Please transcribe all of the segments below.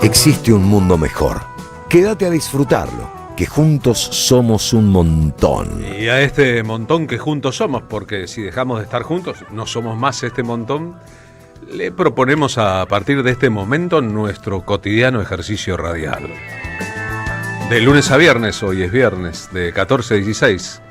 Existe un mundo mejor. Quédate a disfrutarlo, que juntos somos un montón. Y a este montón que juntos somos, porque si dejamos de estar juntos, no somos más este montón, le proponemos a partir de este momento nuestro cotidiano ejercicio radial. De lunes a viernes, hoy es viernes, de 14 a 16.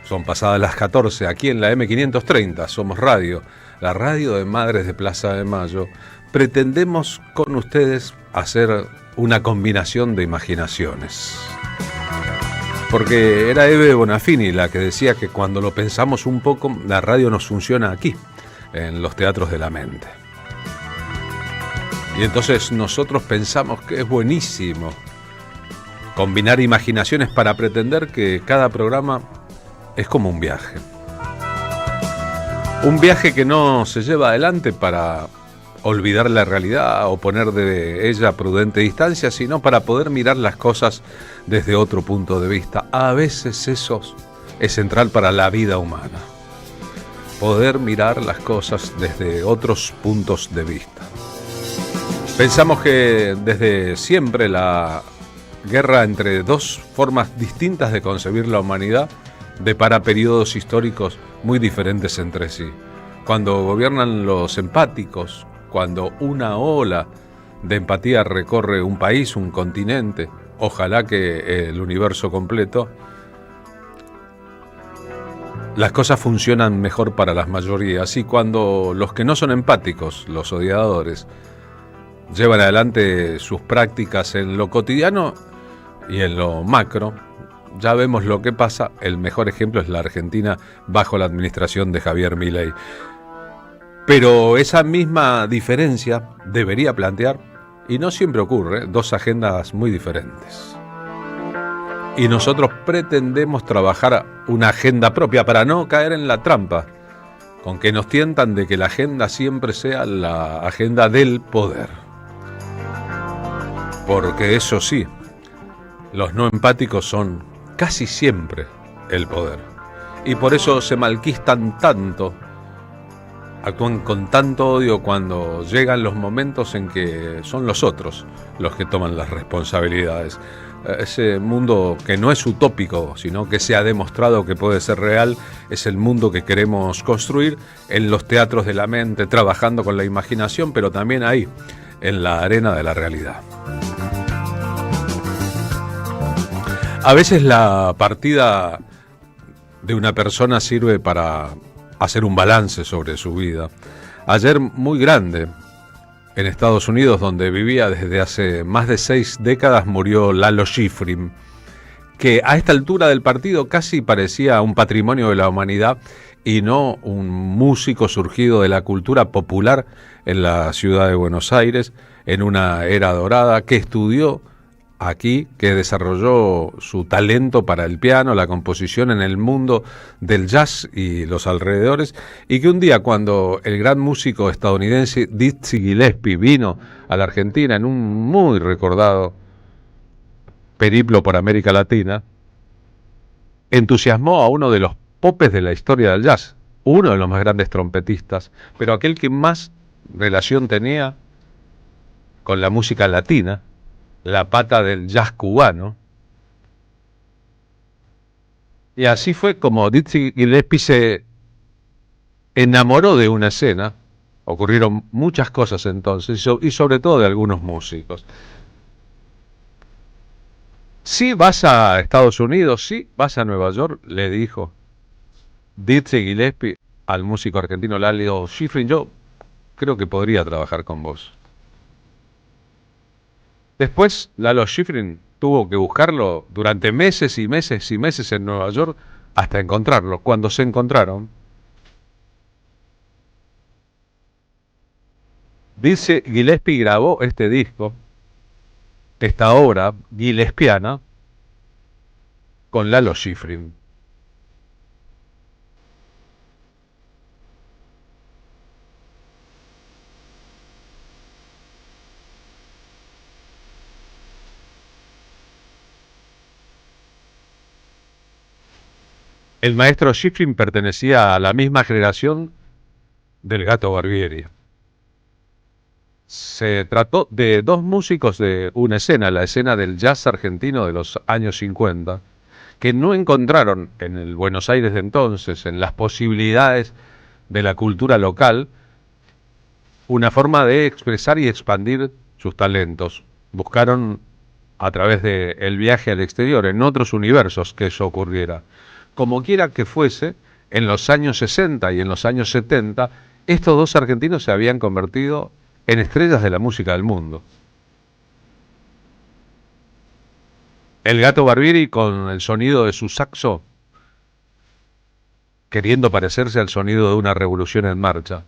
Son pasadas las 14, aquí en la M530, Somos Radio, la radio de Madres de Plaza de Mayo. Pretendemos con ustedes hacer una combinación de imaginaciones. Porque era Eve Bonafini la que decía que cuando lo pensamos un poco, la radio nos funciona aquí, en los teatros de la mente. Y entonces nosotros pensamos que es buenísimo combinar imaginaciones para pretender que cada programa es como un viaje. Un viaje que no se lleva adelante para olvidar la realidad o poner de ella prudente distancia, sino para poder mirar las cosas desde otro punto de vista. A veces eso es central para la vida humana. Poder mirar las cosas desde otros puntos de vista. Pensamos que desde siempre la guerra entre dos formas distintas de concebir la humanidad depara periodos históricos muy diferentes entre sí. Cuando gobiernan los empáticos, cuando una ola de empatía recorre un país, un continente, ojalá que el universo completo, las cosas funcionan mejor para las mayorías. Y cuando los que no son empáticos, los odiadores, llevan adelante sus prácticas en lo cotidiano y en lo macro, ya vemos lo que pasa. El mejor ejemplo es la Argentina bajo la administración de Javier Milei. Pero esa misma diferencia debería plantear, y no siempre ocurre, dos agendas muy diferentes. Y nosotros pretendemos trabajar una agenda propia para no caer en la trampa con que nos tientan de que la agenda siempre sea la agenda del poder. Porque eso sí, los no empáticos son casi siempre el poder. Y por eso se malquistan tanto, actúan con tanto odio cuando llegan los momentos en que son los otros los que toman las responsabilidades. Ese mundo que no es utópico, sino que se ha demostrado que puede ser real, es el mundo que queremos construir en los teatros de la mente, trabajando con la imaginación, pero también ahí, en la arena de la realidad. A veces la partida de una persona sirve para hacer un balance sobre su vida. Ayer, muy grande, en Estados Unidos, donde vivía desde hace más de 6 décadas, murió Lalo Schifrin, que a esta altura del partido casi parecía un patrimonio de la humanidad y no un músico surgido de la cultura popular en la ciudad de Buenos Aires, en una era dorada, que estudió aquí, que desarrolló su talento para el piano, la composición en el mundo del jazz y los alrededores, y que un día, cuando el gran músico estadounidense Dizzy Gillespie vino a la Argentina en un muy recordado periplo por América Latina, entusiasmó a uno de los popes de la historia del jazz, uno de los más grandes trompetistas, pero aquel que más relación tenía con la música latina, la pata del jazz cubano. Y así fue como Dizzy Gillespie se enamoró de una escena. Ocurrieron muchas cosas entonces, y sobre todo de algunos músicos. Si vas a Estados Unidos, si vas a Nueva York, le dijo Dizzy Gillespie al músico argentino Lalo Schifrin, yo creo que podría trabajar con vos. Después, Lalo Schifrin tuvo que buscarlo durante meses y meses y meses en Nueva York hasta encontrarlo. Cuando se encontraron, dice, Gillespie grabó este disco, esta obra gillespiana, con Lalo Schifrin. El maestro Schifrin pertenecía a la misma generación del Gato Barbieri. Se trató de dos músicos de una escena, la escena del jazz argentino de los años 50, que no encontraron en el Buenos Aires de entonces, en las posibilidades de la cultura local, una forma de expresar y expandir sus talentos. Buscaron a través del viaje al exterior, en otros universos, que eso ocurriera. Como quiera que fuese, en los años 60 y en los años 70, estos dos argentinos se habían convertido en estrellas de la música del mundo. El Gato Barbieri, con el sonido de su saxo, queriendo parecerse al sonido de una revolución en marcha.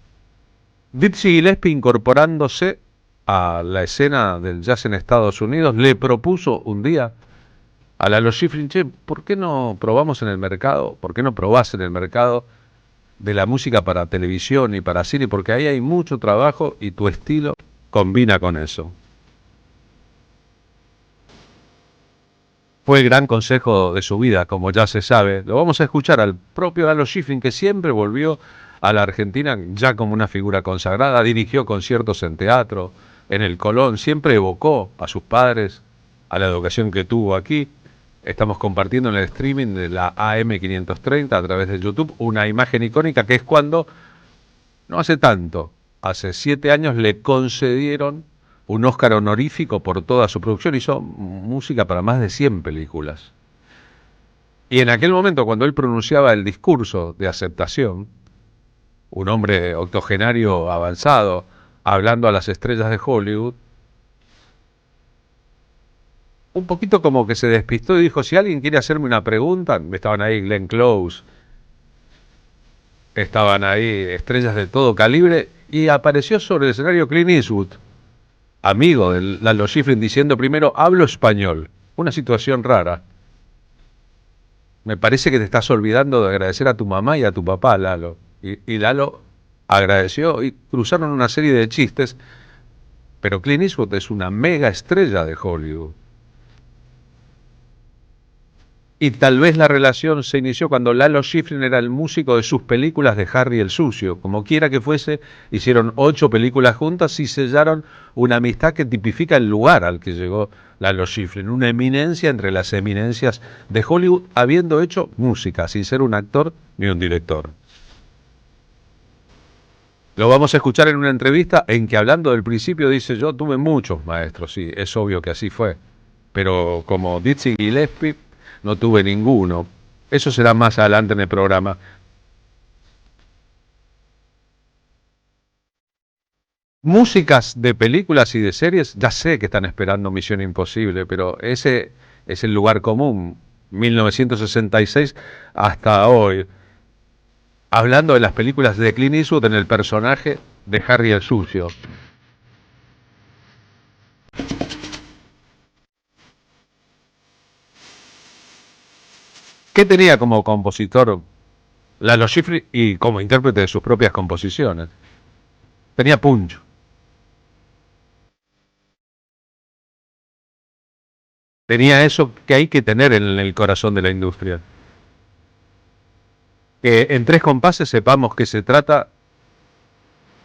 Dizzy Gillespie, incorporándose a la escena del jazz en Estados Unidos, le propuso un día a Lalo Schifrin: che, ¿por qué no probamos en el mercado? ¿Por qué no probás en el mercado de la música para televisión y para cine? Porque ahí hay mucho trabajo y tu estilo combina con eso. Fue el gran consejo de su vida, como ya se sabe. Lo vamos a escuchar al propio Lalo Schifrin, que siempre volvió a la Argentina ya como una figura consagrada, dirigió conciertos en teatro, en el Colón, siempre evocó a sus padres, a la educación que tuvo aquí. Estamos compartiendo en el streaming de la AM530 a través de YouTube una imagen icónica, que es cuando, no hace tanto, hace 7 años, le concedieron un Oscar honorífico por toda su producción. Hizo música para más de 100 películas. Y en aquel momento, cuando él pronunciaba el discurso de aceptación, un hombre octogenario avanzado, hablando a las estrellas de Hollywood, un poquito como que se despistó y dijo: si alguien quiere hacerme una pregunta. Estaban ahí Glenn Close, estaban ahí estrellas de todo calibre, y apareció sobre el escenario Clint Eastwood, amigo de Lalo Schifrin, diciendo primero: hablo español. Una situación rara. Me parece que te estás olvidando de agradecer a tu mamá y a tu papá, Lalo. Y Lalo agradeció y cruzaron una serie de chistes, pero Clint Eastwood es una mega estrella de Hollywood. Y tal vez la relación se inició cuando Lalo Schifrin era el músico de sus películas de Harry el Sucio. Como quiera que fuese, hicieron 8 películas juntas y sellaron una amistad que tipifica el lugar al que llegó Lalo Schifrin. Una eminencia entre las eminencias de Hollywood, habiendo hecho música, sin ser un actor ni un director. Lo vamos a escuchar en una entrevista en que, hablando del principio, dice: yo tuve muchos maestros. Sí, es obvio que así fue, pero como Dizzy Gillespie no tuve ninguno. Eso será más adelante en el programa. Músicas de películas y de series, ya sé que están esperando Misión Imposible, pero ese es el lugar común. 1966 hasta hoy. Hablando de las películas de Clint Eastwood en el personaje de Harry el Sucio. ¿Qué tenía como compositor Lalo Schifrin y como intérprete de sus propias composiciones? Tenía punch. Tenía eso que hay que tener en el corazón de la industria. Que en 3 compases sepamos que se trata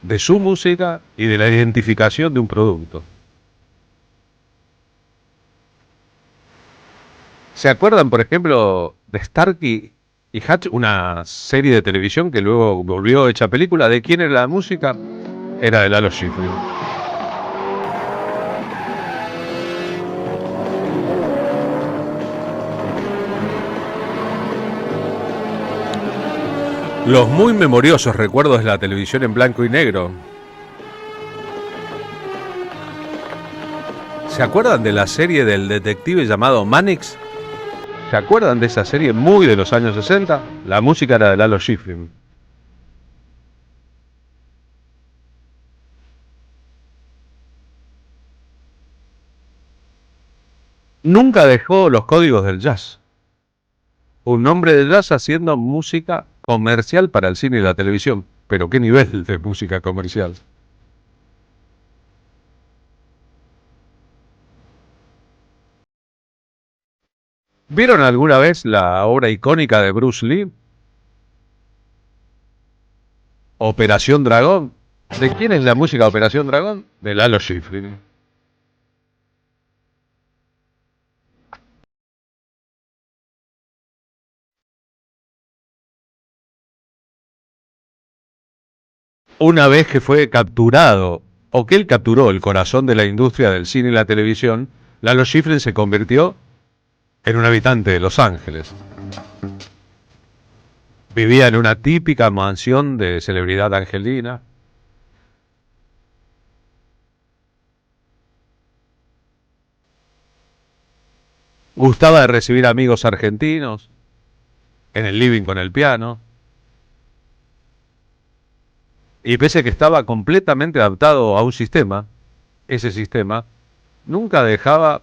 de su música y de la identificación de un producto. ¿Se acuerdan, por ejemplo, de Starkey y Hutch, una serie de televisión que luego volvió hecha película? ¿De quién era la música? Era de Lalo Schifrin. Los muy memoriosos recuerdos de la televisión en blanco y negro. ¿Se acuerdan de la serie del detective llamado Mannix? ¿Se acuerdan de esa serie muy de los años 60? La música era de Lalo Schifrin. Nunca dejó los códigos del jazz. Un hombre de jazz haciendo música comercial para el cine y la televisión. Pero ¿qué nivel de música comercial? ¿Vieron alguna vez la obra icónica de Bruce Lee? Operación Dragón. ¿De quién es la música de Operación Dragón? De Lalo Schifrin. Una vez que fue capturado, o que él capturó el corazón de la industria del cine y la televisión, Lalo Schifrin se convirtió en un habitante de Los Ángeles. Vivía en una típica mansión de celebridad angelina. Gustaba de recibir amigos argentinos en el living con el piano. Y pese a que estaba completamente adaptado a un sistema, ese sistema nunca dejaba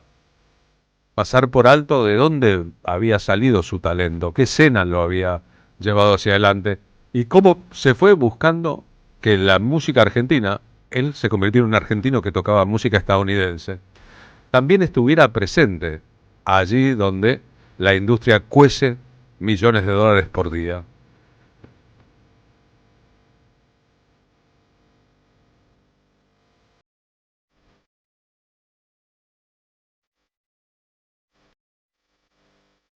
pasar por alto de dónde había salido su talento, qué escena lo había llevado hacia adelante y cómo se fue buscando que la música argentina, él se convirtió en un argentino que tocaba música estadounidense, también estuviera presente allí donde la industria cuece millones de dólares por día.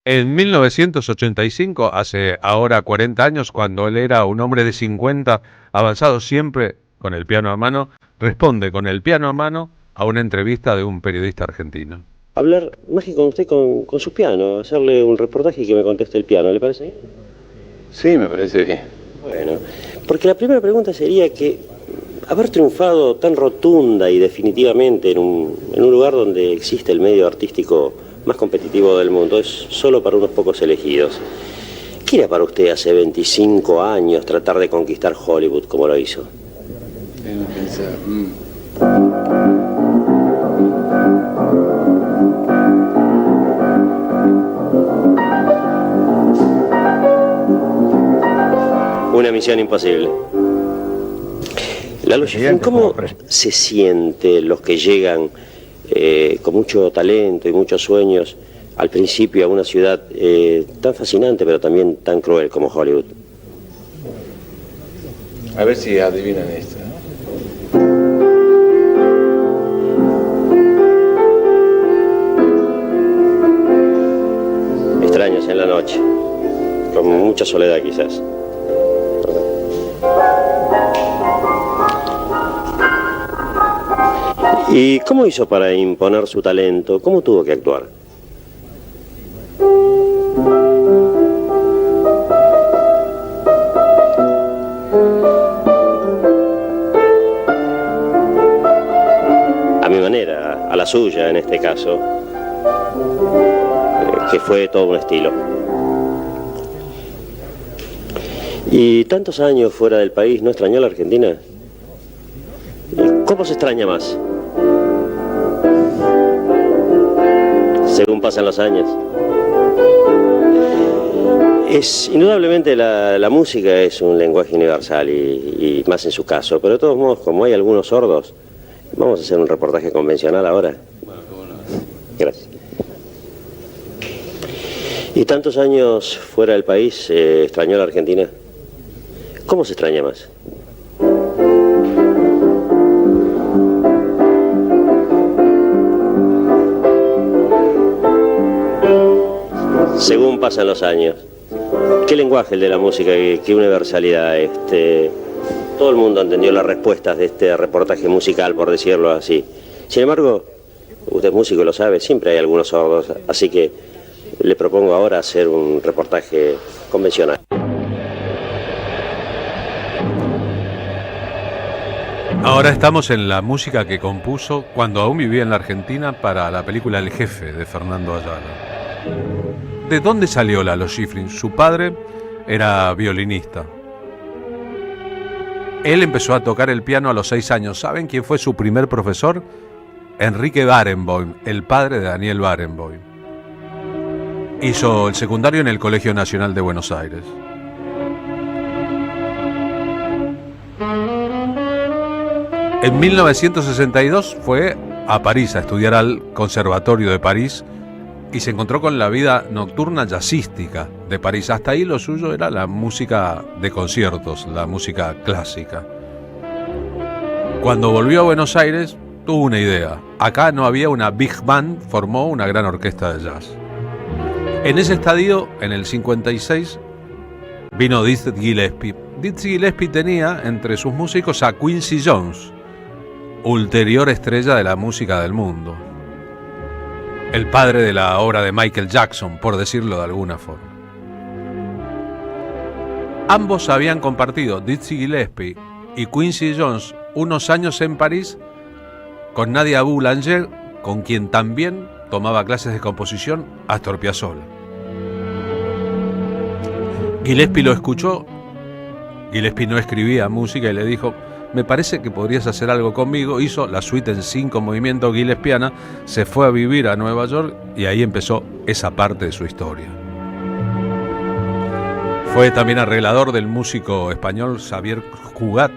En 1985, hace ahora 40 años, cuando él era un hombre de 50, avanzado siempre con el piano a mano, responde con el piano a mano a una entrevista de un periodista argentino. Hablar más que con usted, con su piano, hacerle un reportaje y que me conteste el piano, ¿le parece bien? Sí, me parece bien. Bueno, porque la primera pregunta sería que haber triunfado tan rotunda y definitivamente en un lugar donde existe el medio artístico más competitivo del mundo es solo para unos pocos elegidos. ¿Qué era para usted hace 25 años tratar de conquistar Hollywood como lo hizo? Déjame pensar. Una misión imposible. Lalo Schifrin, ¿cómo se siente los que llegan con mucho talento y muchos sueños al principio a una ciudad tan fascinante pero también tan cruel como Hollywood? A ver si adivinan esto. Extraños en la noche, con mucha soledad quizás. ¿Y cómo hizo para imponer su talento? ¿Cómo tuvo que actuar? A mi manera, a la suya en este caso, que fue todo un estilo. ¿Y tantos años fuera del país no extrañó a la Argentina? ¿Cómo se extraña más? Según pasan los años. Indudablemente la música es un lenguaje universal y más en su caso, pero de todos modos, como hay algunos sordos, vamos a hacer un reportaje convencional ahora. Bueno, cómo no. Gracias. ¿Y tantos años fuera del país extrañó a la Argentina? ¿Cómo se extraña más? Según pasan los años. ¿Qué lenguaje el de la música? ¿Qué universalidad? Todo el mundo entendió las respuestas de este reportaje musical, por decirlo así. Sin embargo, usted es músico y lo sabe, siempre hay algunos sordos, así que le propongo ahora hacer un reportaje convencional. Ahora estamos en la música que compuso cuando aún vivía en la Argentina para la película El Jefe de Fernando Ayala. ¿De dónde salió Lalo Schifrin? Su padre era violinista. Él empezó a tocar el piano a los 6 años. ¿Saben quién fue su primer profesor? Enrique Barenboim, el padre de Daniel Barenboim. Hizo el secundario en el Colegio Nacional de Buenos Aires. En 1962 fue a París a estudiar al Conservatorio de París y se encontró con la vida nocturna jazzística de París. Hasta ahí lo suyo era la música de conciertos, la música clásica. Cuando volvió a Buenos Aires, tuvo una idea. Acá no había una big band, formó una gran orquesta de jazz. En ese estadio, en el 56, vino Dizzy Gillespie. Dizzy Gillespie tenía entre sus músicos a Quincy Jones, ulterior estrella de la música del mundo. El padre de la obra de Michael Jackson, por decirlo de alguna forma. Ambos habían compartido, Dizzy Gillespie y Quincy Jones, unos años en París con Nadia Boulanger, con quien también tomaba clases de composición, Astor Piazzolla. Gillespie lo escuchó. Gillespie no escribía música y le dijo: me parece que podrías hacer algo conmigo. Hizo la suite en 5 movimientos gillespiana, se fue a vivir a Nueva York y ahí empezó esa parte de su historia. Fue también arreglador del músico español Xavier Cugat,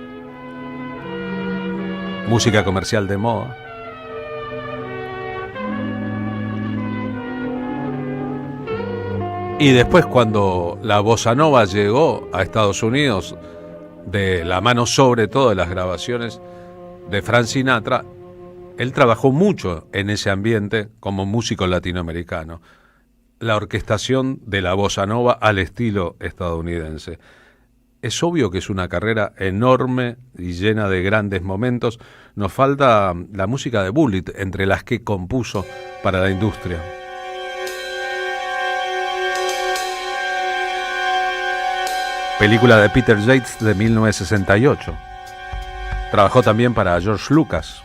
música comercial de moda. Y después, cuando la bossa nova llegó a Estados Unidos, de la mano sobre todo de las grabaciones de Frank Sinatra, él trabajó mucho en ese ambiente como músico latinoamericano. La orquestación de la bossa nova al estilo estadounidense. Es obvio que es una carrera enorme y llena de grandes momentos. Nos falta la música de Bullitt, entre las que compuso para la industria. Película de Peter Yates de 1968. Trabajó también para George Lucas.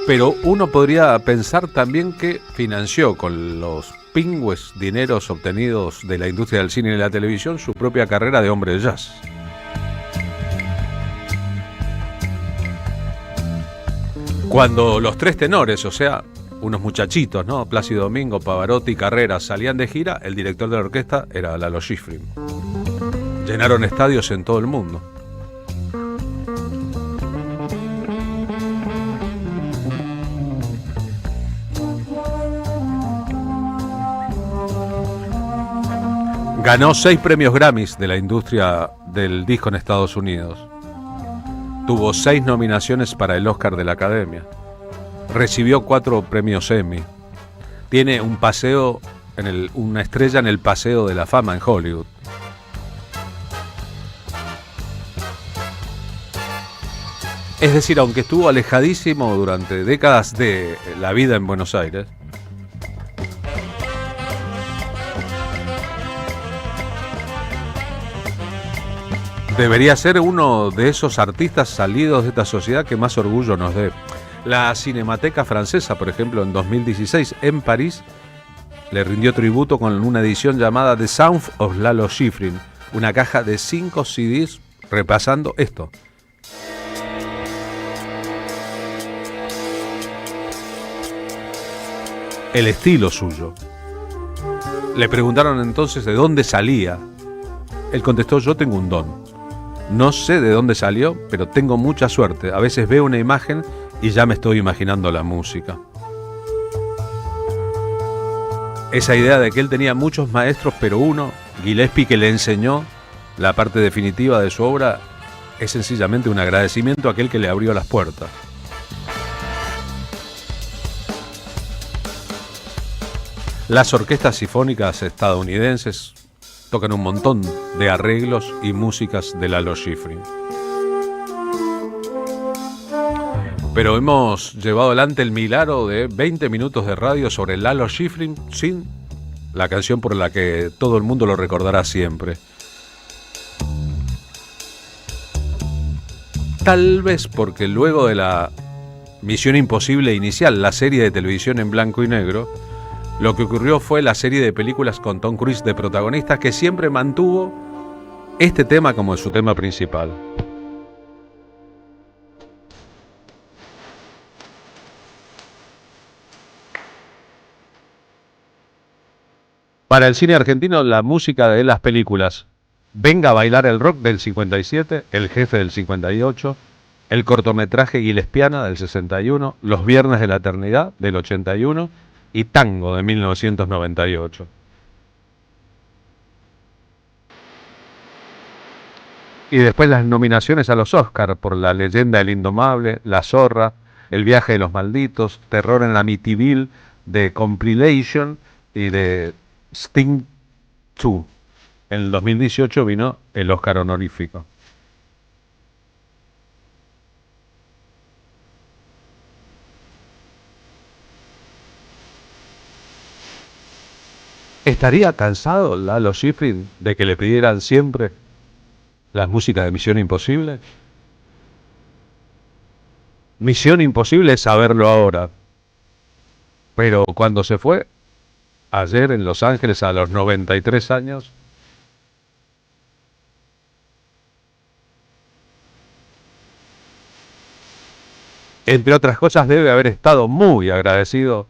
Pero uno podría pensar también que financió con los pingües dineros obtenidos de la industria del cine y de la televisión su propia carrera de hombre de jazz. Cuando los 3 tenores, o sea, unos muchachitos, ¿no? Plácido Domingo, Pavarotti y Carreras, salían de gira, el director de la orquesta era Lalo Schifrin. Llenaron estadios en todo el mundo. Ganó 6 premios Grammys de la industria del disco en Estados Unidos. Tuvo 6 nominaciones para el Oscar de la Academia. Recibió 4 premios Emmy. Tiene un paseo, una estrella en el Paseo de la Fama en Hollywood. Es decir, aunque estuvo alejadísimo durante décadas de la vida en Buenos Aires, debería ser uno de esos artistas salidos de esta sociedad que más orgullo nos dé. La Cinemateca Francesa, por ejemplo, en 2016, en París, le rindió tributo con una edición llamada The Sound of Lalo Schifrin, una caja de 5 CDs repasando esto. El estilo suyo. Le preguntaron entonces de dónde salía. Él contestó: yo tengo un don. No sé de dónde salió, pero tengo mucha suerte. A veces veo una imagen y ya me estoy imaginando la música. Esa idea de que él tenía muchos maestros, pero uno, Gillespie, que le enseñó la parte definitiva de su obra, es sencillamente un agradecimiento a aquel que le abrió las puertas. Las orquestas sinfónicas estadounidenses tocan un montón de arreglos y músicas de Lalo Schifrin. Pero hemos llevado adelante el milagro de 20 minutos de radio sobre Lalo Schifrin sin la canción por la que todo el mundo lo recordará siempre. Tal vez porque luego de la Misión Imposible inicial, la serie de televisión en blanco y negro, lo que ocurrió fue la serie de películas con Tom Cruise de protagonista, que siempre mantuvo este tema como su tema principal. Para el cine argentino, la música de las películas Venga a bailar el rock del 57, El jefe del 58, el cortometraje Gillespiana del 61, Los viernes de la eternidad del 81 y Tango de 1998. Y después las nominaciones a los Oscars por La leyenda del indomable, La zorra, El viaje de los malditos, Terror en la Amityville, de Compilation y de Sting 2. En el 2018 vino el Oscar honorífico. ¿Estaría cansado Lalo Schifrin de que le pidieran siempre las músicas de Misión Imposible? Misión Imposible es saberlo ahora. Pero cuando se fue, ayer en Los Ángeles a los 93 años, entre otras cosas, debe haber estado muy agradecido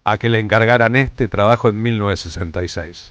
a que le encargaran este trabajo en 1966.